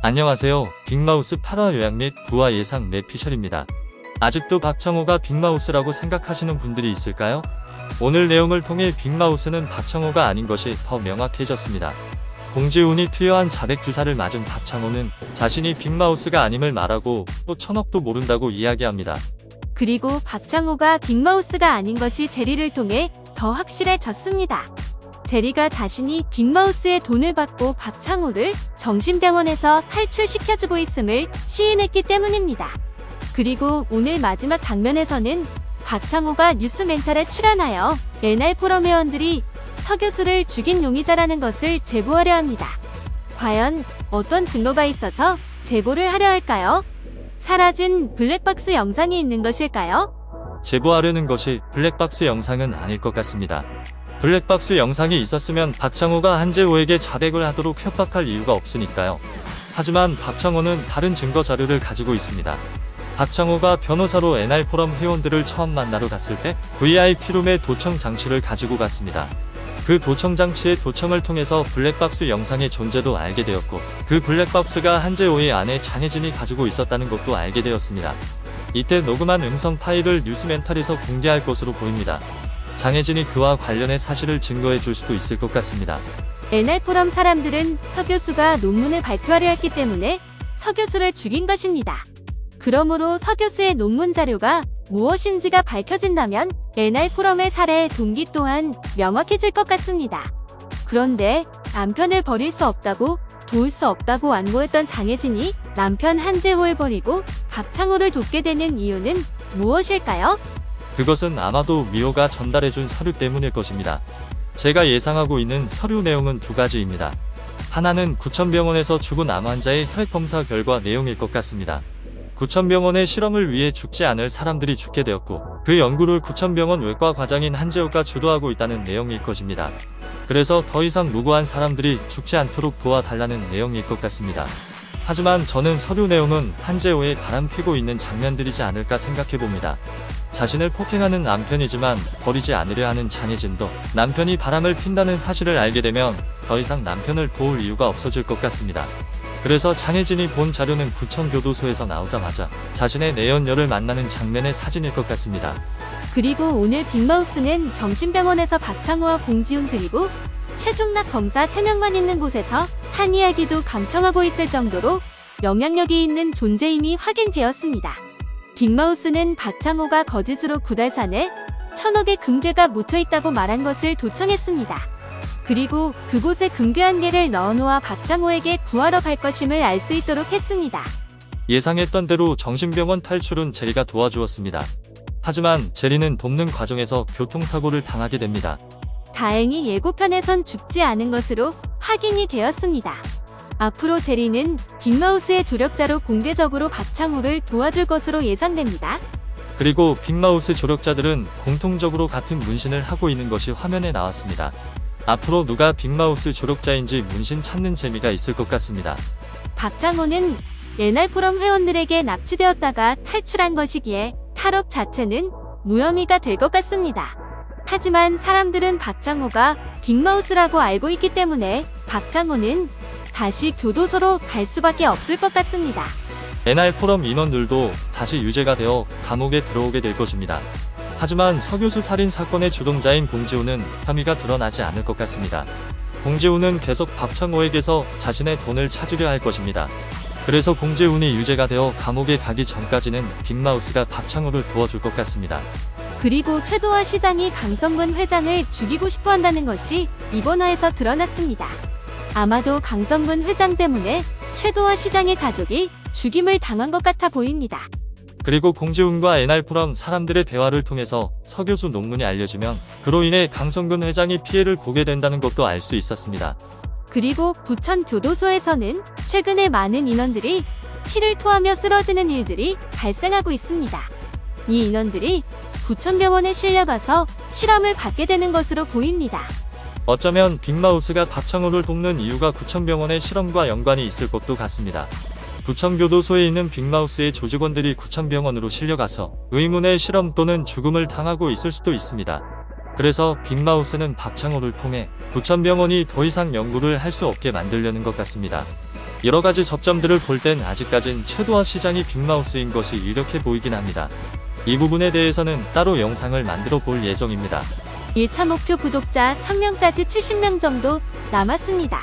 안녕하세요. 빅마우스 8화 요약 및 부화 예상 뇌피셜입니다. 아직도 박창호가 빅마우스라고 생각하시는 분들이 있을까요? 오늘 내용을 통해 빅마우스는 박창호가 아닌 것이 더 명확해졌습니다. 공지훈이 투여한 자백 주사를 맞은 박창호는 자신이 빅마우스가 아님을 말하고 또 천억도 모른다고 이야기합니다. 그리고 박창호가 빅마우스가 아닌 것이 제리를 통해 더 확실해졌습니다. 제리가 자신이 빅마우스의 돈을 받고 박창호를 정신병원에서 탈출시켜주고 있음을 시인했기 때문입니다. 그리고 오늘 마지막 장면에서는 박창호가 뉴스 멘탈에 출연하여 NR포럼 회원들이 서 교수를 죽인 용의자라는 것을 제보하려 합니다. 과연 어떤 증거가 있어서 제보를 하려 할까요? 사라진 블랙박스 영상이 있는 것일까요? 제보하려는 것이 블랙박스 영상은 아닐 것 같습니다. 블랙박스 영상이 있었으면 박창호가 한재호에게 자백을 하도록 협박할 이유가 없으니까요. 하지만 박창호는 다른 증거 자료를 가지고 있습니다. 박창호가 변호사로 NR포럼 회원들을 처음 만나러 갔을 때 VIP룸의 도청 장치를 가지고 갔습니다. 그 도청 장치의 도청을 통해서 블랙박스 영상의 존재도 알게 되었고, 그 블랙박스가 한재호의 아내 장혜진이 가지고 있었다는 것도 알게 되었습니다. 이때 녹음한 음성 파일을 뉴스멘탈에서 공개할 것으로 보입니다. 장혜진이 그와 관련해 사실을 증거해 줄 수도 있을 것 같습니다. NR포럼 사람들은 서 교수가 논문을 발표하려 했기 때문에 서 교수를 죽인 것입니다. 그러므로 서 교수의 논문 자료가 무엇인지가 밝혀진다면 NR포럼의 살해 동기 또한 명확해질 것 같습니다. 그런데 남편을 버릴 수 없다고, 도울 수 없다고 완고했던 장혜진이 남편 한재호를 버리고 박창호를 돕게 되는 이유는 무엇일까요? 그것은 아마도 미호가 전달해준 서류 때문일 것입니다. 제가 예상하고 있는 서류 내용은 두 가지입니다. 하나는 구천병원에서 죽은 암 환자의 혈액검사 결과 내용일 것 같습니다. 구천병원의 실험을 위해 죽지 않을 사람들이 죽게 되었고, 그 연구를 구천병원 외과 과장인 한재호가 주도하고 있다는 내용일 것입니다. 그래서 더 이상 무고한 사람들이 죽지 않도록 도와달라는 내용일 것 같습니다. 하지만 저는 서류 내용은 한재호의 바람피고 있는 장면들이지 않을까 생각해봅니다. 자신을 폭행하는 남편이지만 버리지 않으려 하는 장혜진도 남편이 바람을 핀다는 사실을 알게 되면 더 이상 남편을 도울 이유가 없어질 것 같습니다. 그래서 장혜진이 본 자료는 구천교도소에서 나오자마자 자신의 내연녀를 만나는 장면의 사진일 것 같습니다. 그리고 오늘 빅마우스는 정신병원에서 박창호와 공지훈 그리고 최중락 검사 3명만 있는 곳에서 한 이야기도 감청하고 있을 정도로 영향력이 있는 존재임이 확인되었습니다. 빅마우스는 박창호가 거짓으로 구달산에 1000억의 금괴가 묻혀있다고 말한 것을 도청했습니다. 그리고 그곳에 금괴 1개를 넣어놓아 박창호에게 구하러 갈 것임을 알 수 있도록 했습니다. 예상했던 대로 정신병원 탈출은 제리가 도와주었습니다. 하지만 제리는 돕는 과정에서 교통사고를 당하게 됩니다. 다행히 예고편에선 죽지 않은 것으로 확인이 되었습니다. 앞으로 제리는 빅마우스의 조력자로 공개적으로 박창호를 도와줄 것으로 예상됩니다. 그리고 빅마우스 조력자들은 공통적으로 같은 문신을 하고 있는 것이 화면에 나왔습니다. 앞으로 누가 빅마우스 조력자인지 문신 찾는 재미가 있을 것 같습니다. 박창호는 NR포럼 회원들에게 납치되었다가 탈출한 것이기에 탈옥 자체는 무혐의가 될 것 같습니다. 하지만 사람들은 박창호가 빅마우스라고 알고 있기 때문에 박창호는 다시 교도소로 갈 수밖에 없을 것 같습니다. NR포럼 인원들도 다시 유죄가 되어 감옥에 들어오게 될 것입니다. 하지만 서 교수 살인 사건의 주동자인 공지훈은 혐의가 드러나지 않을 것 같습니다. 공지훈은 계속 박창호에게서 자신의 돈을 찾으려 할 것입니다. 그래서 공지훈이 유죄가 되어 감옥에 가기 전까지는 빅마우스가 박창호를 도와줄 것 같습니다. 그리고 최도화 시장이 강성근 회장을 죽이고 싶어 한다는 것이 이번 화에서 드러났습니다. 아마도 강성근 회장 때문에 최도화 시장의 가족이 죽임을 당한 것 같아 보입니다. 그리고 공지훈과 NR포럼 사람들의 대화를 통해서 서 교수 논문이 알려지면 그로 인해 강성근 회장이 피해를 보게 된다는 것도 알 수 있었습니다. 그리고 부천교도소에서는 최근에 많은 인원들이 피를 토하며 쓰러지는 일들이 발생하고 있습니다. 이 인원들이 부천병원에 실려가서 실험을 받게 되는 것으로 보입니다. 어쩌면 빅마우스가 박창호를 돕는 이유가 구천병원의 실험과 연관이 있을 것도 같습니다. 구천교도소에 있는 빅마우스의 조직원들이 구천병원으로 실려가서 의문의 실험 또는 죽음을 당하고 있을 수도 있습니다. 그래서 빅마우스는 박창호를 통해 구천병원이 더 이상 연구를 할 수 없게 만들려는 것 같습니다. 여러가지 접점들을 볼 땐 아직까진 최도화 시장이 빅마우스인 것이 유력해 보이긴 합니다. 이 부분에 대해서는 따로 영상을 만들어 볼 예정입니다. 1차 목표 구독자 1000명까지 70명 정도 남았습니다.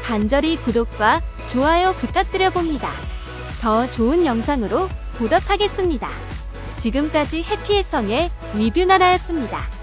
간절히 구독과 좋아요 부탁드려 봅니다. 더 좋은 영상으로 보답하겠습니다. 지금까지 해피해성의 리뷰나라였습니다.